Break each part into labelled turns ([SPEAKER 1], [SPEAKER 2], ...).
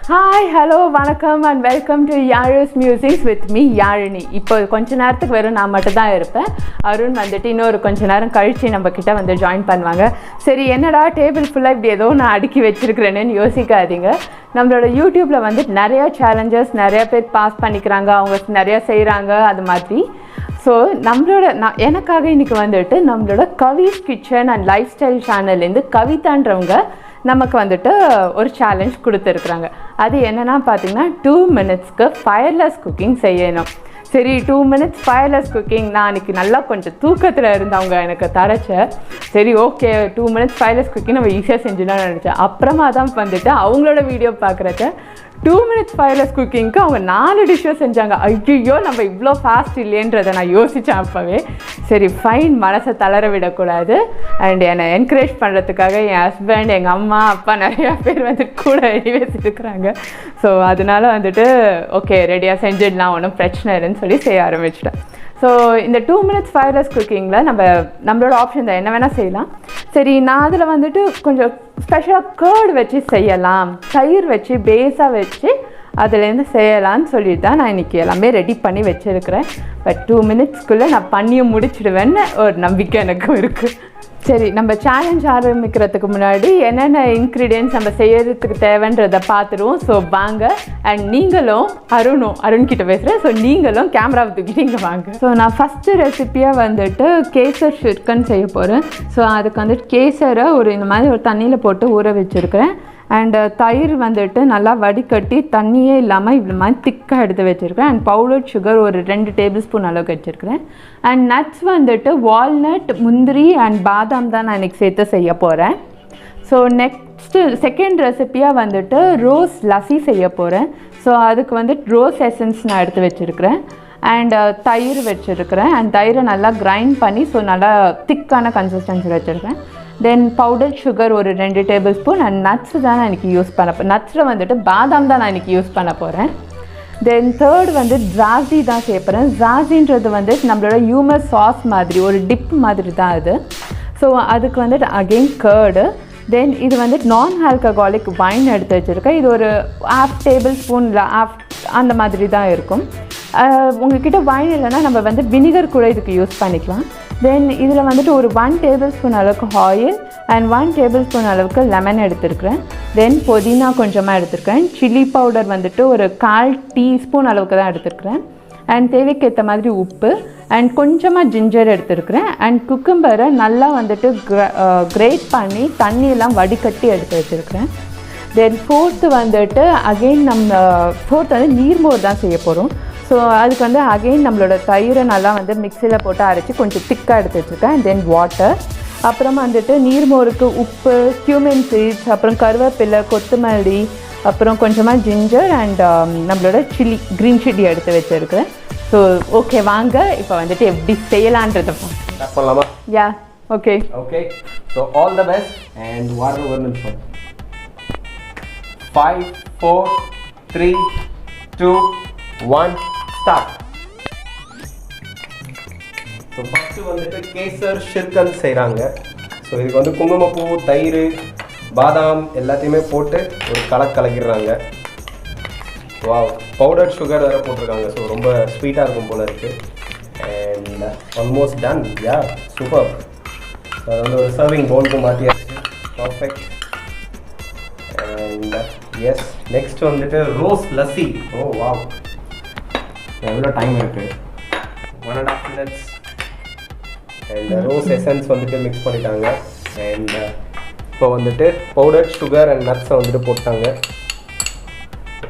[SPEAKER 1] Hi, hello, வணக்கம் and welcome to Yaru's Musings with me, Yarini. இப்போ கொஞ்ச நேரத்துக்கு வெறும் நான் மட்டும் தான் இருப்பேன். அருண் வந்துட்டு இன்னொரு கொஞ்ச நேரம் கழிச்சு நம்ம கிட்ட வந்து ஜாயின் பண்ணுவாங்க. சரி என்னடா டேபிள் ஃபுல்லாக இப்படி ஏதோ நான் அடுக்கி வச்சிருக்கிறேன்னு யோசிக்காதீங்க. நம்மளோட யூடியூப்பில் வந்து நிறையா சேலஞ்சஸ் நிறைய பேர் பாஸ் பண்ணிக்கிறாங்க, அவங்க நிறையா செய்கிறாங்க அது மாதிரி. ஸோ எனக்காக இன்றைக்கி வந்துட்டு நம்மளோட கவிஸ் கிச்சன் அண்ட் லைஃப் ஸ்டைல் சேனல்லேருந்து கவிதான்றவங்க நமக்கு வந்துட்டு ஒரு சேலஞ்ச் கொடுத்துருக்குறாங்க. அது என்னென்னா பார்த்தீங்கன்னா 2 minutesக்கு ஃபயர்லெஸ் குக்கிங் செய்யணும். சரி 2 minutes ஃபயர்லெஸ் குக்கிங் நான் அன்றைக்கி நல்லா கொஞ்சம் தூக்கத்தில் இருந்தவங்க எனக்கு தரச்ச. சரி ஓகே 2 minutes ஃபயர்லெஸ் குக்கிங் நம்ம ஈஸியாக செஞ்சுனா நினச்சேன். அப்புறமா தான் வந்துட்டு அவங்களோட வீடியோ பார்க்குறச்ச 2 minutes ஃபயர்லெஸ் குக்கிங்க்கு அவங்க 4 டிஷ்ஷஸ் செஞ்சாங்க. ஐயோ நம்ம இவ்வளோ ஃபாஸ்ட் இல்லைன்றதை நான் யோசித்தேன் அப்போவே. சரி ஃபைன், மனசை தளர விடக்கூடாது. அண்ட் என்னை என்கரேஜ் பண்ணுறதுக்காக என் ஹஸ்பண்ட், எங்கள் அம்மா அப்பா நிறையா பேர் வந்துட்டு கூட ரெடி வச்சுட்டு இருக்கிறாங்க. ஸோ அதனால வந்துட்டு ஓகே ரெடியாக செஞ்சிடலாம், ஒன்றும் பிரச்சனை இல்லைன்னு சொல்லி செய்ய ஆரம்பிச்சிட்டேன். ஸோ இந்த 2 minutes ஃபயர்லெஸ் குக்கிங்கில் நம்மளோட ஆப்ஷன் தான் என்ன வேணால் செய்யலாம். சரி நான் அதில் வந்துட்டு கொஞ்சம் ஸ்பெஷலாக கேர்டு வச்சு செய்யலாம், தயிர் வச்சு பேஸாக வச்சு அதுலேருந்து செய்யலான்னு சொல்லிட்டு தான் நான் இன்றைக்கி எல்லாமே ரெடி பண்ணி வச்சுருக்கிறேன். பட் 2 minutesக்குள்ளே நான் பண்ணியும் முடிச்சிடுவேன்னு ஒரு நம்பிக்கை எனக்கு இருக்குது. சரி நம்ம சேலஞ்ச் ஆரம்பிக்கிறதுக்கு முன்னாடி என்னென்ன இன்க்ரீடியன்ட்ஸ் நம்ம செய்யறதுக்கு தேவைன்றதை பார்த்துருவோம். ஸோ வாங்க. அண்ட் நீங்களும் அருண்கிட்ட பேசுகிறேன். ஸோ நீங்களும் கேமராவை தூக்கிட்டு இங்கே வாங்க. ஸோ நான் ஃபஸ்ட்டு ரெசிப்பியாக வந்துட்டு கேசர் ஷிர்கண்ட் செய்ய போகிறேன். ஸோ அதுக்கு வந்துட்டு கேசரை இந்த மாதிரி ஒரு தண்ணியில் போட்டு ஊற வச்சுருக்கிறேன். அண்டு தயிர் வந்துட்டு நல்லா வடிகட்டி தண்ணியே இல்லாமல் இவ்வளோ மாதிரி திக்காக எடுத்து வச்சுருக்கிறேன். அண்ட் பவுடர் சுகர் ஒரு 2 tablespoon அளவுக்கு வச்சுருக்கிறேன். அண்ட் நட்ஸ் வந்துட்டு வால்நட், முந்திரி அண்ட் பாதாம் தான் நான் இன்றைக்கி சேர்த்து செய்ய போகிறேன். ஸோ செகண்ட் ரெசிப்பியாக வந்துட்டு ரோஸ் லஸ்ஸி செய்ய போகிறேன். ஸோ அதுக்கு வந்துட்டு ரோஸ் எசன்ஸ் நான் எடுத்து வச்சுருக்கிறேன். அண்ட் தயிர் வச்சுருக்கிறேன். அண்ட் தயிரை நல்லா கிரைண்ட் பண்ணி ஸோ நல்லா திக்கான கன்சிஸ்டன்சி வச்சுருக்கேன். தென் பவுடர் சுகர் ஒரு 2 tablespoon. அண்ட் நட்ஸு தான் நான் இன்றைக்கி யூஸ் பண்ண போகிறேன். நட்ஸில் வந்துட்டு பாதாம் தான் நான் இன்றைக்கி யூஸ் பண்ண போகிறேன். தென் தேர்ட் வந்து ஜாஸி தான் சேர்ப்பேன். ஜாஸின்றது வந்து நம்மளோட ஹியூமஸ் சாஸ் மாதிரி ஒரு டிப் மாதிரி தான் அது. ஸோ அதுக்கு வந்துட்டு அகெயின் கேர்டு. தென் இது வந்துட்டு நான் ஆல்கஹாலிக் வைன் எடுத்து வச்சுருக்கேன். இது ஒரு 1/2 tablespoon இல்லை அந்த மாதிரி தான் இருக்கும். உங்கள்கிட்ட வைன் இல்லைன்னா நம்ம வந்து வினிகர் கூட இதுக்கு யூஸ் பண்ணிக்கலாம். தென் இதில் வந்துட்டு ஒரு 1 tablespoon அளவுக்கு ஆயில் அண்ட் 1 tablespoon அளவுக்கு லெமன் எடுத்துருக்கிறேன். தென் புதினா கொஞ்சமாக எடுத்துருக்கேன். சில்லி பவுடர் வந்துட்டு ஒரு 1/4 teaspoon அளவுக்கு தான் எடுத்துருக்கிறேன். அண்ட் தேவைக்கேற்ற மாதிரி உப்பு அண்ட் கொஞ்சமாக ஜிஞ்சர் எடுத்துருக்கிறேன். அண்ட் குக்கும்பரை நல்லா வந்துட்டு கிரேட் பண்ணி தண்ணியெல்லாம் வடிகட்டி எடுத்து வச்சுருக்கிறேன். தென் ஃபோர்த்து வந்துட்டு அகெயின் ஃபோர்த் வந்து நீர் மோர் தான் செய்ய போகிறோம். ஸோ அதுக்கு வந்து அகெயின் நம்மளோட தயிரை நல்லா வந்து மிக்சியில் போட்டு அரைச்சி கொஞ்சம் திக்காக எடுத்து வச்சுருக்கேன். தென் வாட்டர், அப்புறம் வந்துட்டு நீர்மோருக்கு உப்பு, கியூமின் சீட்ஸ், அப்புறம் கருவேப்பிலை, கொத்தமல்லி, அப்புறம் கொஞ்சமாக ஜிஞ்சர் அண்ட் நம்மளோட க்ரீன் சில்லி எடுத்து வச்சுருக்கிறேன். ஸோ ஓகே வாங்க இப்போ வந்துட்டு எப்படி செய்யலான்றதை
[SPEAKER 2] பண்ணலாமா?
[SPEAKER 1] Yeah okay.
[SPEAKER 2] So all the best and water ஒரு நிமிஷம். 5 4 3 2 1 ஸ்டார்ட். ஸோ ஃபஸ்ட்டு வந்துட்டு கேசர் ஷிர்கண்ட் செய்கிறாங்க. ஸோ இதுக்கு வந்து குங்குமப்பூ, தயிர், பாதாம் எல்லாத்தையுமே போட்டு ஒரு கலக்கிடுறாங்க. வாவ், பவுடர் சுகர் வேறு போட்டிருக்காங்க. ஸோ ரொம்ப ஸ்வீட்டாக இருக்கும் போல இருக்குது. And almost done. Yeah super. So அது வந்து ஒரு சர்விங் பவுலுக்கு மாற்றியாச்சு. பர்ஃபெக்ட். அண்ட் எஸ் நெக்ஸ்ட் வந்துட்டு ரோஸ் லஸ்ஸி. ஓ வாவ், எவ்வளோ டைம் இருக்குது? 1.5 minutes. அண்ட் ரோஸ் எசன்ஸ் வந்துட்டு மிக்ஸ் பண்ணிட்டாங்க. அண்ட் இப்போ வந்துட்டு பவுடர் சுகர் அண்ட் நட்ஸை வந்துட்டு போட்டாங்க.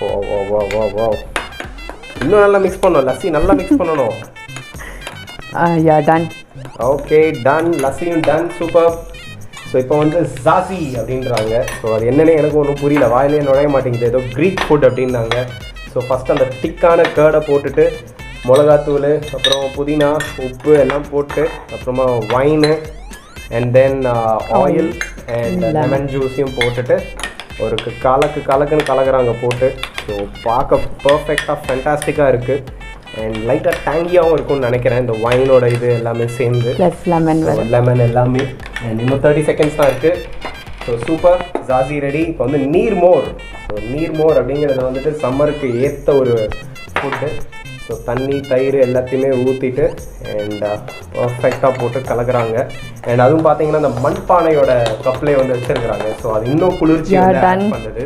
[SPEAKER 2] ஓ ஓ வா வா வா, இன்னும் நல்லா மிக்ஸ் பண்ணணும். லஸ்ஸி நல்லா மிக்ஸ் பண்ணணும்.
[SPEAKER 1] Yeah done.
[SPEAKER 2] ஓகே டன், லஸ்ஸியும் டன். சூப்பர். ஸோ இப்போ வந்து ஜாஸி அப்படின்றாங்க. ஸோ அது என்னென்னு எனக்கு ஒன்றும் புரியல, வாயிலே நுழைய மாட்டேங்குது. ஏதோ க்ரீக் ஃபுட் அப்படின்னாங்க. ஸோ ஃபஸ்ட்டு அந்த திக்கான கேர்டை போட்டுட்டு மிளகாத்தூள், அப்புறம் புதினா, உப்பு எல்லாம் போட்டு, அப்புறமா wine and then oil and lemon ஜூஸையும் போட்டுட்டு ஒரு கலக்குன்னு கலக்குறாங்க போட்டு. ஸோ பார்க்க பர்ஃபெக்டாக ஃபேண்டாஸ்டிக்காக இருக்குது. அண்ட் லைட்டாக டேங்கியாகவும் இருக்கும்னு நினைக்கிறேன் இந்த வைனோட இது எல்லாமே சேர்ந்து.
[SPEAKER 1] ப்ளஸ்
[SPEAKER 2] லெமன் எல்லாமே. அண்ட் இன்னும் 30 seconds தான் இருக்குது. So super, jazzy ready. இப்போ வந்து நீர் மோர். ஸோ ஸோ நீர் மோர் அப்படிங்கிறது வந்துட்டு சம்மருக்கு ஏற்ற ஒரு ஃபுட்டு. ஸோ தண்ணி தயிர் எல்லாத்தையுமே ஊற்றிட்டு அண்ட் பர்ஃபெக்டாக போட்டு கலக்குறாங்க. அண்ட் அதுவும் பார்த்தீங்கன்னா அந்த மண்பானையோட கப்லேயே வந்து வச்சுருக்குறாங்க. ஸோ அது இன்னும் குளிர்ச்சி வந்து ஆட் பண்ணுது.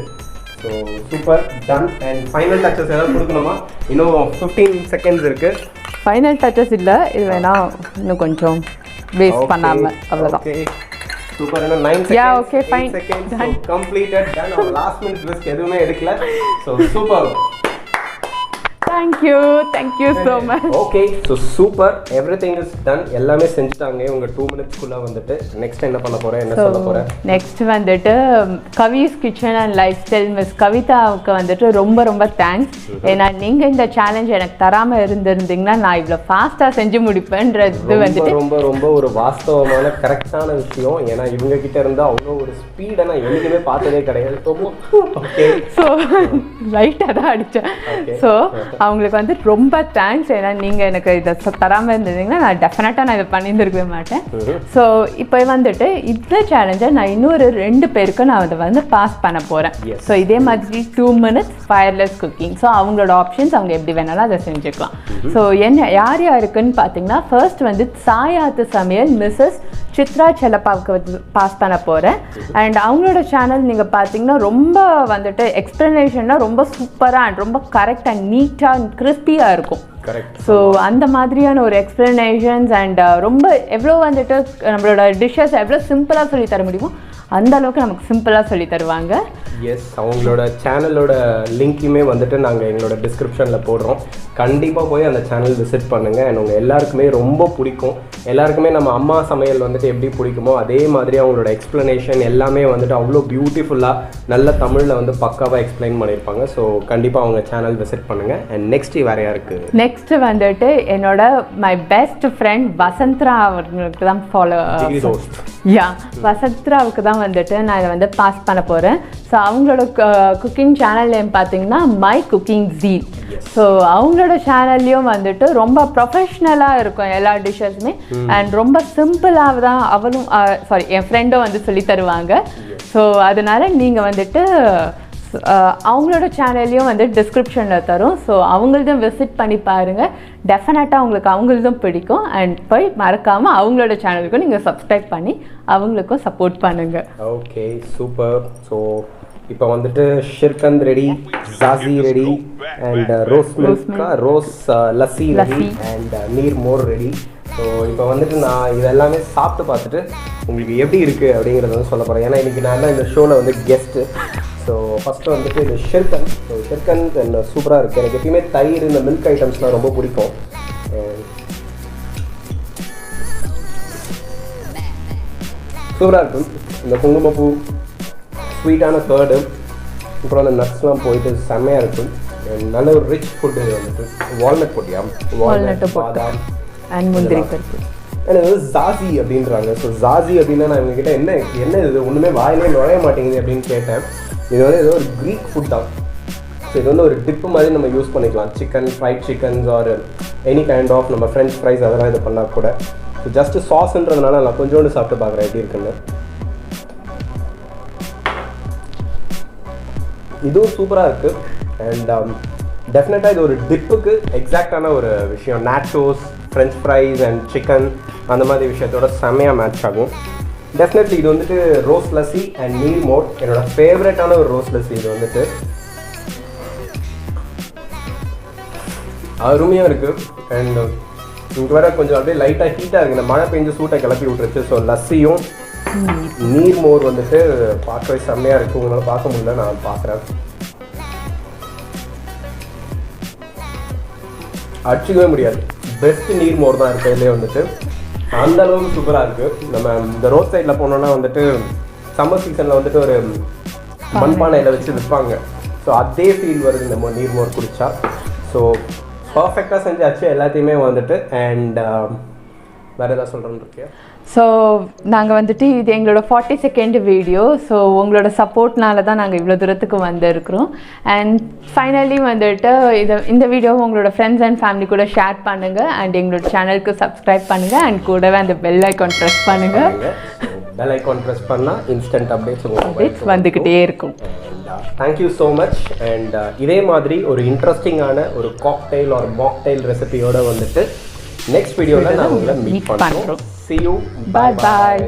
[SPEAKER 2] So super, done. And final touches ஏதாவது கொடுக்கணுமா? இன்னும் 15 செகண்ட்ஸ் இருக்குது.
[SPEAKER 1] ஃபைனல் டச்சஸ் இல்லை, இது வேணால் இன்னும் கொஞ்சம் வேஸ்ட் பண்ணாமல் அவ்வளோதான்.
[SPEAKER 2] Okay super. என்ன 9 seconds.
[SPEAKER 1] Yeah, okay, fine.
[SPEAKER 2] 8 seconds. So completed. Done. Our last minute risk எதுவுமே எடுக்கல. So super.
[SPEAKER 1] Thank you so much.
[SPEAKER 2] Okay, so super. Everything is done. எல்லாமே செஞ்சுட்டாங்க. உங்க 2 minutes குள்ள வந்துட்டு நெக்ஸ்ட் என்ன பண்ண போறேன், என்ன சொல்ல போறேன்?
[SPEAKER 1] நெக்ஸ்ட் வந்துட்டு Kavi's kitchen and lifestyle miss கவிதாவுக்கு வந்துட்டு ரொம்ப ரொம்ப தேங்க்ஸ். ஏன்னா நீங்க இந்த சேலஞ்ச் எனக்கு தராம இருந்திருந்தீங்கன்னா நான் இவ்வளோ ஃபாஸ்டா செஞ்சு முடிப்பேன்றது வந்துட்டு
[SPEAKER 2] ரொம்ப ரொம்ப ஒரு வாஸ்தவமான கரெக்டான விஷயம். ஏன்னா இவங்க கிட்ட இருந்தா அவ்வளோ ஒரு ஸ்பீடை நான் என்னைக்குமே பார்த்ததே கிடையாது. ஓகே, ஸோ
[SPEAKER 1] லைட்டாக தான் அடித்தேன். ஸோ அவங்களுக்கு வந்து ரொம்ப தேங்க்ஸ். ஏன்னா நீங்கள் எனக்கு இதை தராமல் இருந்தீங்கன்னா நான் டெஃபினட்டாக நான் இதை பண்ணியிருந்துருக்கவே மாட்டேன். ஸோ இப்போ வந்துட்டு இந்த சேலஞ்சை நான் இன்னொரு 2 பேருக்கு நான் அதை வந்து பாஸ் பண்ண போகிறேன். ஸோ இதே மாதிரி 2 minutes ஃபயர்லெஸ் குக்கிங். ஸோ அவங்களோட ஆப்ஷன்ஸ் அவங்க எப்படி வேணாலும் அதை செஞ்சுக்கலாம். ஸோ என்ன யார் யாருக்குன்னு பார்த்தீங்கன்னா ஃபர்ஸ்ட் வந்து சாயாத்து சமையல் மிஸ்ஸஸ் சித்ரா செல்லப்பாவுக்கு வந்து பாஸ் பண்ண போகிறேன். அண்ட் அவங்களோட சேனல் நீங்கள் பார்த்தீங்கன்னா ரொம்ப வந்துட்டு எக்ஸ்ப்ளனேஷன்னா ரொம்ப சூப்பராக அண்ட் ரொம்ப கரெக்ட் அண்ட் நீட்டாக அண்ட் கிறிஸ்பியாக இருக்கும். ஸோ அந்த மாதிரியான ஒரு எக்ஸ்ப்ளனேஷன்ஸ் அண்ட் ரொம்ப எவ்வளோ வந்துட்டு நம்மளோட டிஷ்ஷஸ் எவ்வளோ சிம்பிளாக சொல்லி தர முடியுமோ அந்த அளவுக்கு நமக்கு சிம்பிளாக சொல்லி தருவாங்க.
[SPEAKER 2] எஸ், அவங்களோட சேனலோட லிங்க்குமே வந்துட்டு நாங்கள் எங்களோட டிஸ்கிரிப்ஷனில் போடுறோம். கண்டிப்பாக போய் அந்த சேனல் விசிட் பண்ணுங்கள். அண்ட் உங்கள் எல்லாருக்குமே ரொம்ப பிடிக்கும். எல்லாருக்குமே நம்ம அம்மா சமையல் வந்துட்டு எப்படி பிடிக்குமோ அதே மாதிரி அவங்களோட எக்ஸ்ப்ளனேஷன் எல்லாமே வந்துட்டு அவ்வளோ பியூட்டிஃபுல்லாக நல்ல தமிழில் வந்து பக்காவாக எக்ஸ்பிளைன் பண்ணியிருப்பாங்க. ஸோ கண்டிப்பாக அவங்க சேனல் விசிட் பண்ணுங்கள். அண்ட் நெக்ஸ்ட் வேறு யாருக்கு?
[SPEAKER 1] நெக்ஸ்ட் வந்துட்டு என்னோட மை பெஸ்ட் ஃப்ரெண்ட் வசந்த்ரா அவர்களுக்கு தான் வசந்த்ராவுக்கு தான் வந்துட்டு நான் இதை வந்து பாஸ் பண்ண போகிறேன். ஸோ அவங்களோட குக்கிங் சேனல் நேம் பார்த்தீங்கன்னா மை குக்கிங் ஜீல். ஸோ அவங்களோட சேனல்லையும் வந்துட்டு ரொம்ப ப்ரொஃபஷ்னலாக இருக்கும் எல்லா டிஷ்ஷஸுமே அண்ட் ரொம்ப சிம்பிளாக தான் அவளும் என் ஃப்ரெண்டும் வந்து சொல்லி தருவாங்க. ஸோ அதனால நீங்கள் வந்துட்டு அவங்களோட சேனல்லையும் வந்து டிஸ்கிரிப்ஷனில் தரும். ஸோ அவங்களதும் விசிட் பண்ணி பாருங்கள். டெஃபினட்டாக அவங்களுக்கு அவங்களதும் பிடிக்கும். அண்ட் போய் மறக்காமல் அவங்களோட சேனலுக்கும் நீங்கள் சப்ஸ்கிரைப் பண்ணி அவங்களுக்கும் சப்போர்ட் பண்ணுங்கள்.
[SPEAKER 2] Okay super. ஸோ இப்போ வந்துட்டு ஷிர்கந்த் ரெடி, ஜாசி ready and rose lassi ready and நீர் மோர் ரெடி. ஸோ இப்போ வந்துட்டு நான் இதெல்லாமே சாப்பிட்டு பார்த்துட்டு உங்களுக்கு எப்படி இருக்குது அப்படிங்கிறத வந்து சொல்ல போகிறேன். ஏன்னா இன்றைக்கி நான் இந்த ஷோவில் வந்து கெஸ்ட்டு. ஸோ ஃபஸ்ட்டு வந்துட்டு இது ஷிர்கந்த். ஸோ ஷிர்கந்த் என்ன சூப்பராக இருக்குது. எனக்கு எப்பயுமே தயிர் இந்த மில்க் ஐட்டம்ஸ்லாம் ரொம்ப பிடிக்கும். சூப்பராக இருக்கும். இந்த குங்குமப்பூ ஸ்வீட்டான கர்டு அப்புறம் அந்த நட்ஸ்லாம் போயிட்டு செம்மையாக இருக்கும். நல்ல ஒரு ரிச் ஃபுட்டு வந்துட்டு வால்நட் போட்டியா, வால்நட் பாதாம்
[SPEAKER 1] அண்ட் முந்திரி பருப்பு.
[SPEAKER 2] அண்ட் இது ஜாசி அப்படின்றாங்க. ஸோ ஜாசி அப்படின்னா நான் இவங்ககிட்ட என்ன இது ஒன்றுமே வாயிலே நுழைய மாட்டேங்குது அப்படின்னு கேட்டேன். இது வந்து ஏதோ ஒரு க்ரீக் ஃபுட் தான். ஸோ இது வந்து ஒரு டிப்பு மாதிரி நம்ம யூஸ் பண்ணிக்கலாம். Chicken, fried chickens or any kind of நம்ம ஃப்ரெஞ்ச் ஃப்ரைஸ் அதெல்லாம் இது பண்ணால் கூட. ஸோ ஜஸ்ட்டு சாஸ்ன்றதுனால நான் கொஞ்சோண்டு சாப்பிட்டு பார்க்குறேன் எப்படி இருக்குன்னு. இதுவும் சூப்பராக இருக்குது. அண்ட் டெஃபினட்டாக இது ஒரு டிப்புக்கு எக்ஸாக்டான ஒரு விஷயம். Nachos, French fries and chicken அந்த மாதிரி விஷயத்தோட செம்மையாக மேட்ச் ஆகும். டெஃபினெட்லி இது வந்துட்டு ரோஸ் லஸ்ஸி அண்ட் நீர் மோர் என்னோட ஃபேவரட்டான ஒரு ரோஸ் லஸ்ஸி. இது வந்துட்டு அருமையாக இருக்குது. அண்ட் இங்கே வேற கொஞ்சம் அப்படியே லைட்டாக ஹீட்டாக இருக்குது. இந்த மழை பெஞ்சு சூட்டை கிளப்பி விட்டுருச்சு. ஸோ லஸ்ஸியும் நீர் மோர் வந்துட்டு பார்க்கவே செம்மையாக இருக்குது. உங்களால் பார்க்க முடியல, நான் பார்க்குறேன். அடிச்சிக்கவே முடியாது. பெஸ்ட் நீர் மோர் தான் இருக்கிறதுலே வந்துட்டு அந்த அளவுக்கு சூப்பராக இருக்குது. நம்ம இந்த ரோட் சைடில் போனோன்னா வந்துட்டு சம்மர் சீசனில் வந்துட்டு ஒரு மண்பானையில் வச்சு விற்பாங்க. ஸோ அதே ஃபீல் வருது நம்ம நீர் மோர் குடித்தா. ஸோ பர்ஃபெக்டாக செஞ்சாச்சு எல்லாத்தையுமே வந்துட்டு. அண்ட் வேறு எதாவது சொல்கிறேன்னு இருக்கியா?
[SPEAKER 1] ஸோ நாங்கள் வந்துட்டு இது எங்களோட 42nd வீடியோ. ஸோ உங்களோட சப்போர்ட்னால தான் நாங்கள் இவ்வளோ தூரத்துக்கு வந்திருக்கிறோம். அண்ட் ஃபைனலி வந்துட்டு இந்த வீடியோவை உங்களோட ஃப்ரெண்ட்ஸ் அண்ட் ஃபேமிலி கூட ஷேர் பண்ணுங்கள். அண்ட் எங்களோட சேனலுக்கு சப்ஸ்கிரைப் பண்ணுங்கள். அண்ட் கூடவே அந்த பெல் ஐக்கான் ப்ரெஸ் பண்ணுங்கள்.
[SPEAKER 2] பெல் ஐக்கான் ப்ரெஸ் பண்ணால் இன்ஸ்டன்ட் அப்டேட்ஸ் உங்களுக்கு
[SPEAKER 1] வந்துக்கிட்டே இருக்கும்.
[SPEAKER 2] Thank you so much. அண்ட் இதே மாதிரி ஒரு இன்ட்ரெஸ்டிங்கான ஒரு காக்டெயில் ஒரு மாக்டெயில் ரெசிபியோட வந்துட்டு நெக்ஸ்ட் வீடியோவில் நான் உங்களை மீட் பண்ணுறோம். See you.
[SPEAKER 1] Bye bye.